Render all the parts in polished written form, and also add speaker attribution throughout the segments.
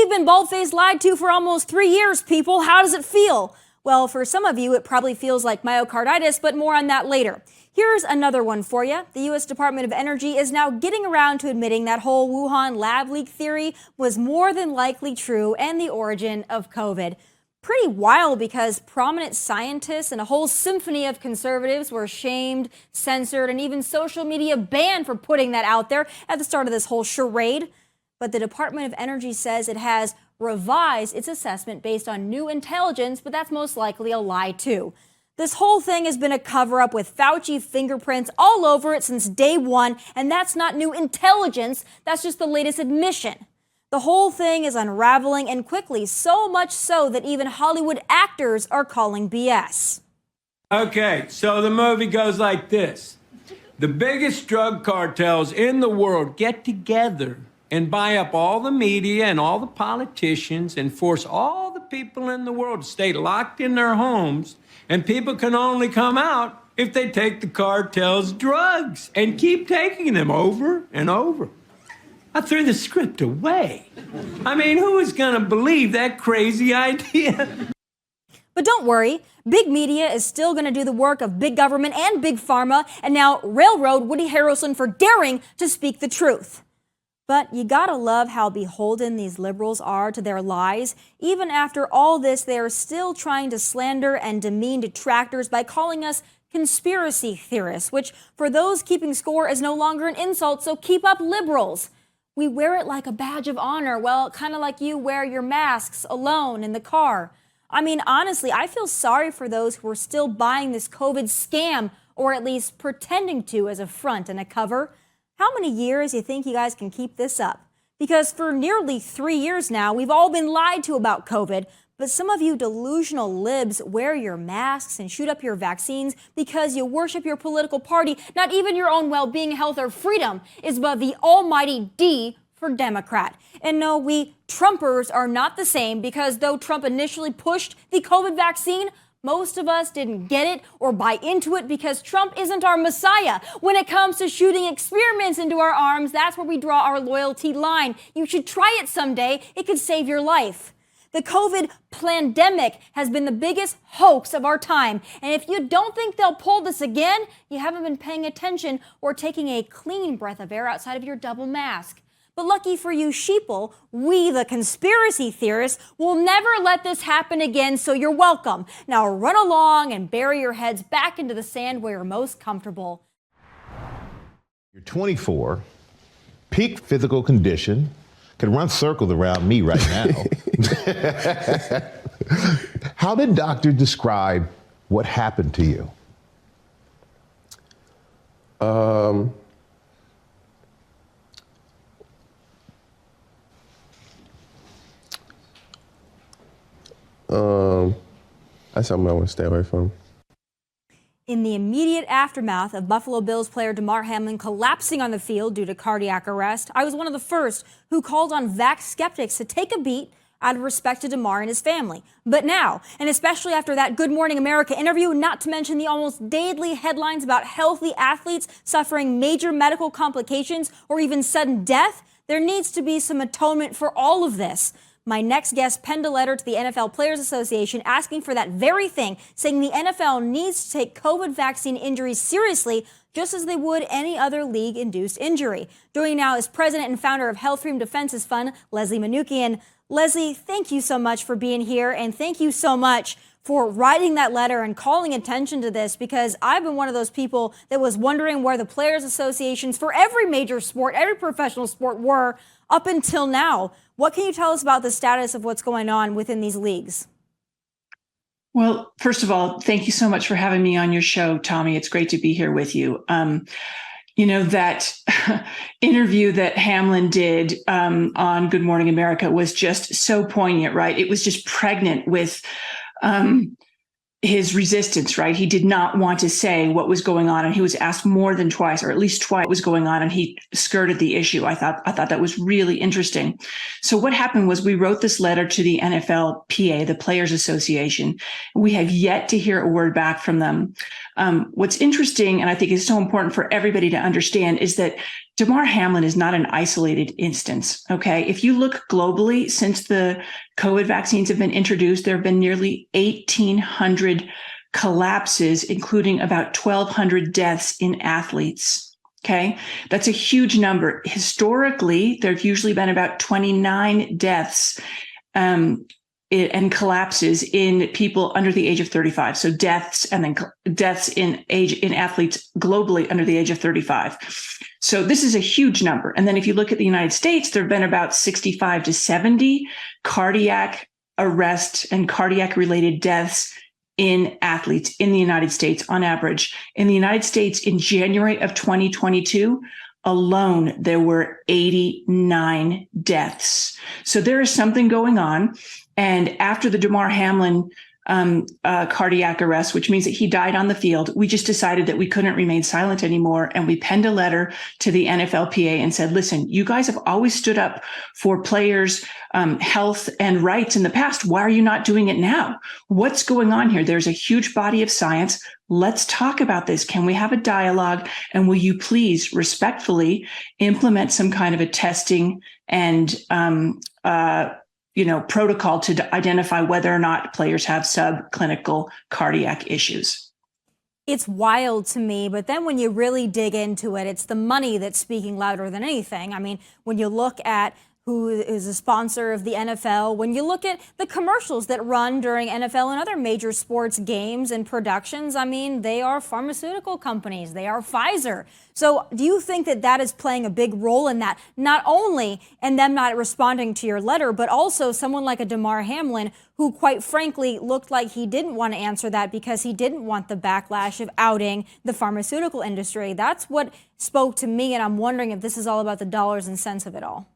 Speaker 1: We've been bald-faced lied to for almost 3 years, people. How does it feel? Well, for some of you, it probably feels like myocarditis, but more on that later. Here's another one for you. The U.S. Department of Energy is now getting around to admitting that whole Wuhan lab leak theory was more than likely true and the origin of COVID. Pretty wild because prominent scientists and a whole symphony of conservatives were shamed, censored, and even social media banned for putting that out there at the start of this whole charade. But the Department of Energy says it has revised its assessment based on new intelligence, but that's most likely a lie too. This whole thing has been a cover-up with Fauci fingerprints all over it since day one, and that's not new intelligence, that's just the latest admission. The whole thing is unraveling and quickly, so much so that even Hollywood actors are calling BS.
Speaker 2: Okay, so the movie goes like this. The biggest drug cartels in the world get together and buy up all the media and all the politicians and force all the people in the world to stay locked in their homes. And people can only come out if they take the cartel's drugs and keep taking them over and over. I threw the script away. I mean, who is going to believe that crazy idea?
Speaker 1: But don't worry, big media is still going to do the work of big government and big pharma, and now railroad Woody Harrelson for daring to speak the truth. But you gotta love how beholden these liberals are to their lies. Even after all this, they are still trying to slander and demean detractors by calling us conspiracy theorists, which for those keeping score is no longer an insult, so keep up, liberals. We wear it like a badge of honor, well, kind of like you wear your masks alone in the car. I mean, honestly, I feel sorry for those who are still buying this COVID scam, or at least pretending to as a front and a cover. How many years do you think you guys can keep this up? Because for nearly 3 years now, we've all been lied to about COVID, but some of you delusional libs wear your masks and shoot up your vaccines because you worship your political party. Not even your own well-being, health, or freedom is above the almighty D for Democrat. And no, we Trumpers are not the same, because though Trump initially pushed the COVID vaccine, most of us didn't get it or buy into it because Trump isn't our messiah. When it comes to shooting experiments into our arms, that's where we draw our loyalty line. You should try it someday. It could save your life. The COVID plandemic has been the biggest hoax of our time. And if you don't think they'll pull this again, you haven't been paying attention or taking a clean breath of air outside of your double mask. But lucky for you sheeple, we, the conspiracy theorists, will never let this happen again, so you're welcome. Now run along and bury your heads back into the sand where you're most comfortable.
Speaker 3: You're 24, peak physical condition, can run circles around me right now. How did doctors describe what happened to you?
Speaker 4: That's something I want to stay away from.
Speaker 1: In the immediate aftermath of Buffalo Bills player Damar Hamlin collapsing on the field due to cardiac arrest, I was one of the first who called on vax skeptics to take a beat out of respect to Damar and his family. But now, and especially after that Good Morning America interview, not to mention the almost daily headlines about healthy athletes suffering major medical complications or even sudden death, there needs to be some atonement for all of this. My next guest penned a letter to the NFL Players Association asking for that very thing, saying the NFL needs to take COVID vaccine injuries seriously, just as they would any other league-induced injury. Joining now is president and founder of Health Freedom Defenses Fund, Leslie Manukian. Leslie, thank you so much for being here, and thank you so much for writing that letter and calling attention to this, because I've been one of those people that was wondering where the players associations for every major sport, every professional sport were up until now. What can you tell us about the status of what's going on within these leagues?
Speaker 5: Well, first of all, thank you so much for having me on your show, Tommy. It's great to be here with you. That interview that Hamlin did on Good Morning America was just so poignant, right? It was just pregnant with his resistance, right? He did not want to say what was going on, and he was asked more than twice, or at least twice, what was going on, and he skirted the issue. I thought that was really interesting. So what happened was we wrote this letter to the NFLPA, the Players Association. We have yet to hear a word back from them. What's interesting, and I think is so important for everybody to understand, is that Damar Hamlin is not an isolated instance, okay? If you look globally, since the COVID vaccines have been introduced, there have been nearly 1,800 collapses, including about 1,200 deaths in athletes, okay? That's a huge number. Historically, there have usually been about 29 deaths and collapses in people under the age of 35. So deaths and then deaths in athletes globally under the age of 35. So this is a huge number. And then if you look at the United States, there have been about 65 to 70 cardiac arrest and cardiac related deaths in athletes in the United States on average. In the United States in January of 2022, alone, there were 89 deaths. So there is something going on. And after the Damar Hamlin cardiac arrest, which means that he died on the field, we just decided that we couldn't remain silent anymore. And we penned a letter to the NFLPA and said, listen, you guys have always stood up for players' health and rights in the past. Why are you not doing it now? What's going on here? There's a huge body of science. Let's talk about this. Can we have a dialogue? And will you please respectfully implement some kind of a testing and protocol to identify whether or not players have subclinical cardiac issues?
Speaker 1: It's wild to me, but then when you really dig into it, it's the money that's speaking louder than anything. I mean, when you look at who is a sponsor of the NFL, when you look at the commercials that run during NFL and other major sports games and productions, I mean, they are pharmaceutical companies, they are Pfizer. So do you think that that is playing a big role in that, not only in them not responding to your letter, but also someone like a Damar Hamlin, who quite frankly looked like he didn't want to answer that because he didn't want the backlash of outing the pharmaceutical industry? That's what spoke to me, and I'm wondering if this is all about the dollars and cents of it all.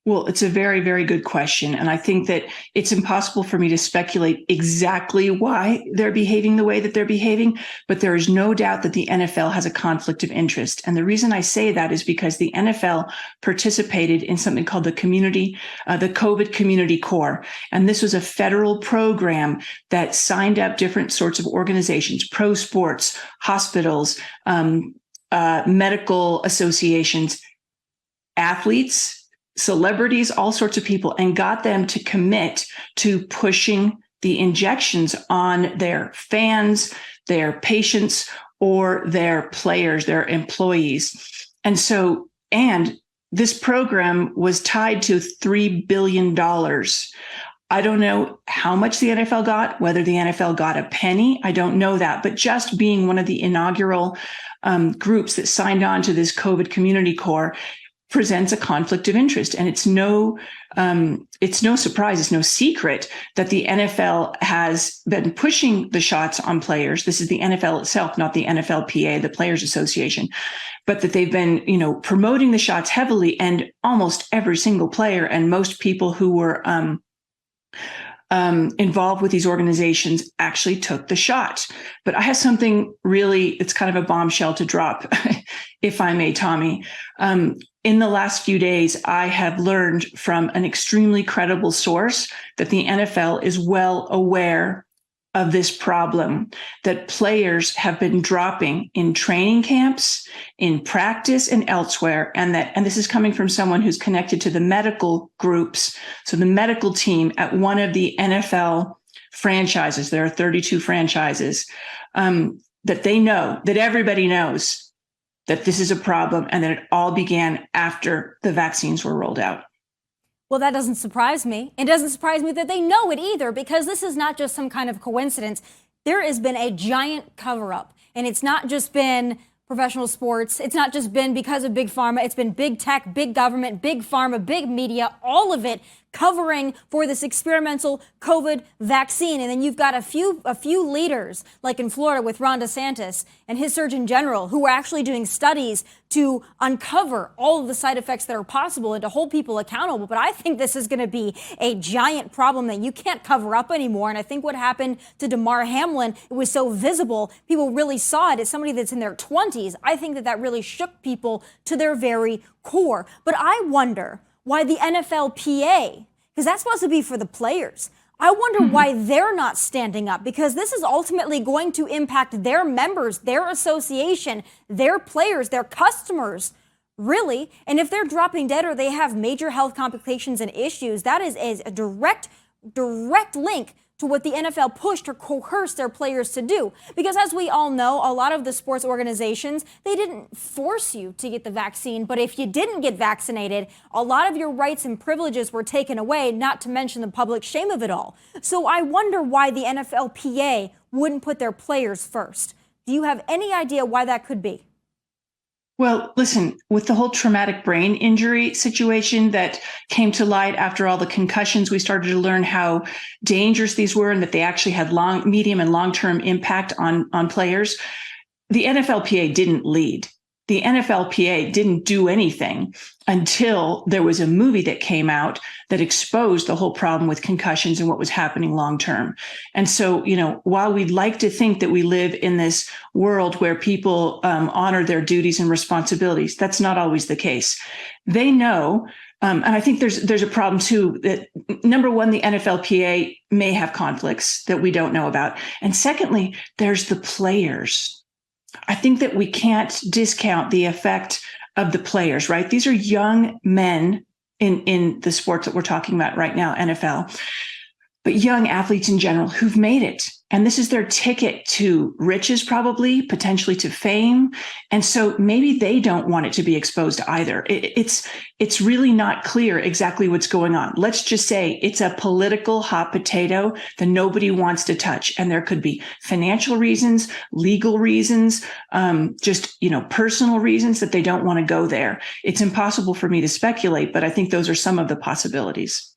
Speaker 5: Well, it's a very, very good question. And I think that it's impossible for me to speculate exactly why they're behaving the way that they're behaving, but there is no doubt that the NFL has a conflict of interest. And the reason I say that is because the NFL participated in something called the COVID Community Corps. And this was a federal program that signed up different sorts of organizations, pro sports, hospitals, medical associations, athletes, celebrities, all sorts of people, and got them to commit to pushing the injections on their fans, their patients, or their players, their employees. And this program was tied to $3 billion. I don't know how much the NFL got, whether the NFL got a penny. I don't know that. But just being one of the inaugural groups that signed on to this COVID Community Corps presents a conflict of interest. And it's no surprise, it's no secret that the NFL has been pushing the shots on players. This is the NFL itself, not the NFLPA, the Players Association, but that they've been, promoting the shots heavily, and almost every single player and most people who were involved with these organizations actually took the shot. But I have something really, it's kind of a bombshell to drop, if I may, Tommy. In the last few days, I have learned from an extremely credible source that the NFL is well aware of this problem, that players have been dropping in training camps, in practice, and elsewhere. And this is coming from someone who's connected to the medical groups. So the medical team at one of the NFL franchises, there are 32 franchises, that they know, that everybody knows that this is a problem, and that it all began after the vaccines were rolled out.
Speaker 1: Well, that doesn't surprise me. It doesn't surprise me that they know it either, because this is not just some kind of coincidence. There has been a giant cover-up, and it's not just been professional sports. It's not just been because of big pharma. It's been big tech, big government, big pharma, big media, all of it covering for this experimental COVID vaccine. And then you've got a few leaders, like in Florida with Ron DeSantis and his Surgeon General, who are actually doing studies to uncover all of the side effects that are possible and to hold people accountable. But I think this is going to be a giant problem that you can't cover up anymore. And I think what happened to Damar Hamlin, it was so visible. People really saw it as somebody that's in their 20s. I think that really shook people to their very core. But I wonder why the NFLPA, because that's supposed to be for the players, I wonder why they're not standing up, because this is ultimately going to impact their members, their association, their players, their customers Really? And if they're dropping dead or they have major health complications and issues, that is a direct link to what the NFL pushed or coerced their players to do. Because as we all know, a lot of the sports organizations, they didn't force you to get the vaccine, but if you didn't get vaccinated, a lot of your rights and privileges were taken away, not to mention the public shame of it all. So I wonder why the NFLPA wouldn't put their players first. Do you have any idea why that could be?
Speaker 5: Well, listen, with the whole traumatic brain injury situation that came to light after all the concussions, we started to learn how dangerous these were and that they actually had medium and long-term impact on players. The NFLPA didn't lead. The NFLPA didn't do anything until there was a movie that came out that exposed the whole problem with concussions and what was happening long term. And so, while we'd like to think that we live in this world where people honor their duties and responsibilities, that's not always the case. They know, and I think there's a problem too, that number one, the NFLPA may have conflicts that we don't know about. And secondly, there's the players. I think that we can't discount the effect of the players, right? These are young men in the sports that we're talking about right now, NFL, but young athletes in general who've made it. And this is their ticket to riches, probably, potentially to fame. And so maybe they don't want it to be exposed either. It's really not clear exactly what's going on. Let's just say it's a political hot potato that nobody wants to touch. And there could be financial reasons, legal reasons, personal reasons that they don't want to go there. It's impossible for me to speculate, but I think those are some of the possibilities.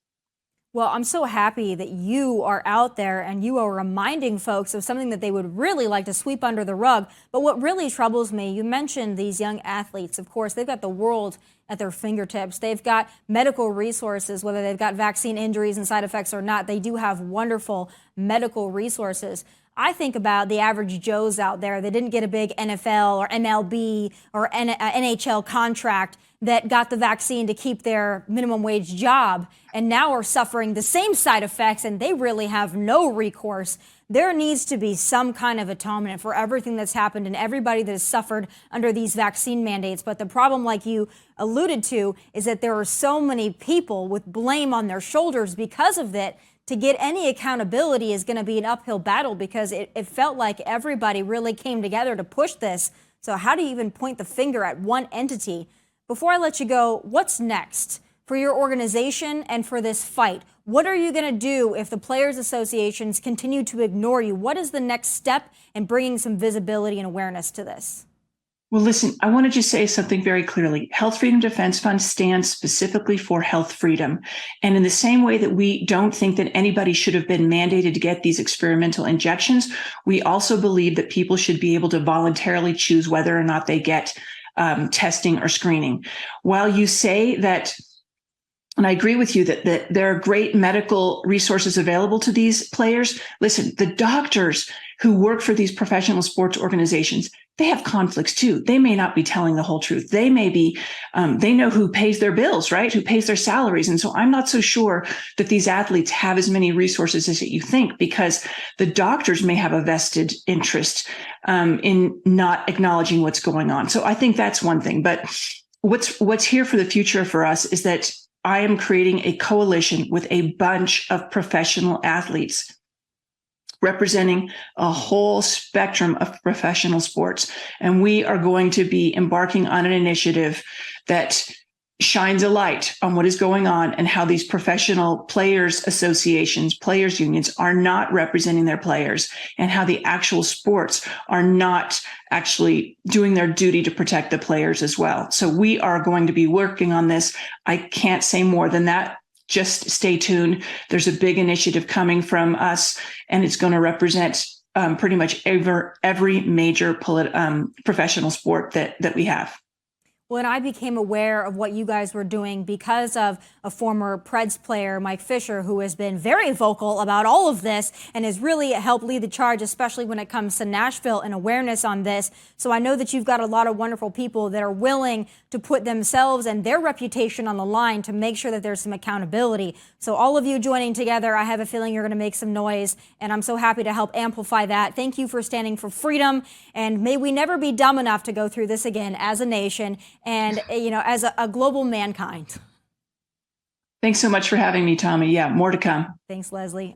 Speaker 1: Well, I'm so happy that you are out there and you are reminding folks of something that they would really like to sweep under the rug. But what really troubles me, you mentioned these young athletes. Of course, they've got the world at their fingertips. They've got medical resources, whether they've got vaccine injuries and side effects or not. They do have wonderful medical resources. I think about the average Joes out there that didn't get a big NFL or MLB or NHL contract that got the vaccine to keep their minimum wage job and now are suffering the same side effects and they really have no recourse. There needs to be some kind of atonement for everything that's happened and everybody that has suffered under these vaccine mandates. But the problem, like you alluded to, is that there are so many people with blame on their shoulders because of it. To get any accountability is going to be an uphill battle because it felt like everybody really came together to push this. So how do you even point the finger at one entity? Before I let you go, what's next for your organization and for this fight? What are you going to do if the players' associations continue to ignore you? What is the next step in bringing some visibility and awareness to this?
Speaker 5: Well, listen, I want to just say something very clearly. Health Freedom Defense Fund stands specifically for health freedom. And in the same way that we don't think that anybody should have been mandated to get these experimental injections, we also believe that people should be able to voluntarily choose whether or not they get testing or screening. While you say that, and I agree with you that there are great medical resources available to these players, listen, the doctors who work for these professional sports organizations, they have conflicts too. They may not be telling the whole truth. They may be, they know who pays their bills, right? Who pays their salaries. And so I'm not so sure that these athletes have as many resources as you think, because the doctors may have a vested interest in not acknowledging what's going on. So I think that's one thing. But what's here for the future for us is that I am creating a coalition with a bunch of professional athletes representing a whole spectrum of professional sports. And we are going to be embarking on an initiative that shines a light on what is going on and how these professional players associations, players unions are not representing their players, and how the actual sports are not actually doing their duty to protect the players as well. So we are going to be working on this. I can't say more than that. Just stay tuned. There's a big initiative coming from us, and it's going to represent pretty much every major professional sport that we have.
Speaker 1: When I became aware of what you guys were doing because of a former Preds player, Mike Fisher, who has been very vocal about all of this and has really helped lead the charge, especially when it comes to Nashville and awareness on this. So I know that you've got a lot of wonderful people that are willing to put themselves and their reputation on the line to make sure that there's some accountability. So all of you joining together, I have a feeling you're going to make some noise, and I'm so happy to help amplify that. Thank you for standing for freedom, and may we never be dumb enough to go through this again as a nation. and, as a global mankind.
Speaker 5: Thanks so much for having me, Tommy. Yeah, more to come.
Speaker 1: Thanks, Leslie.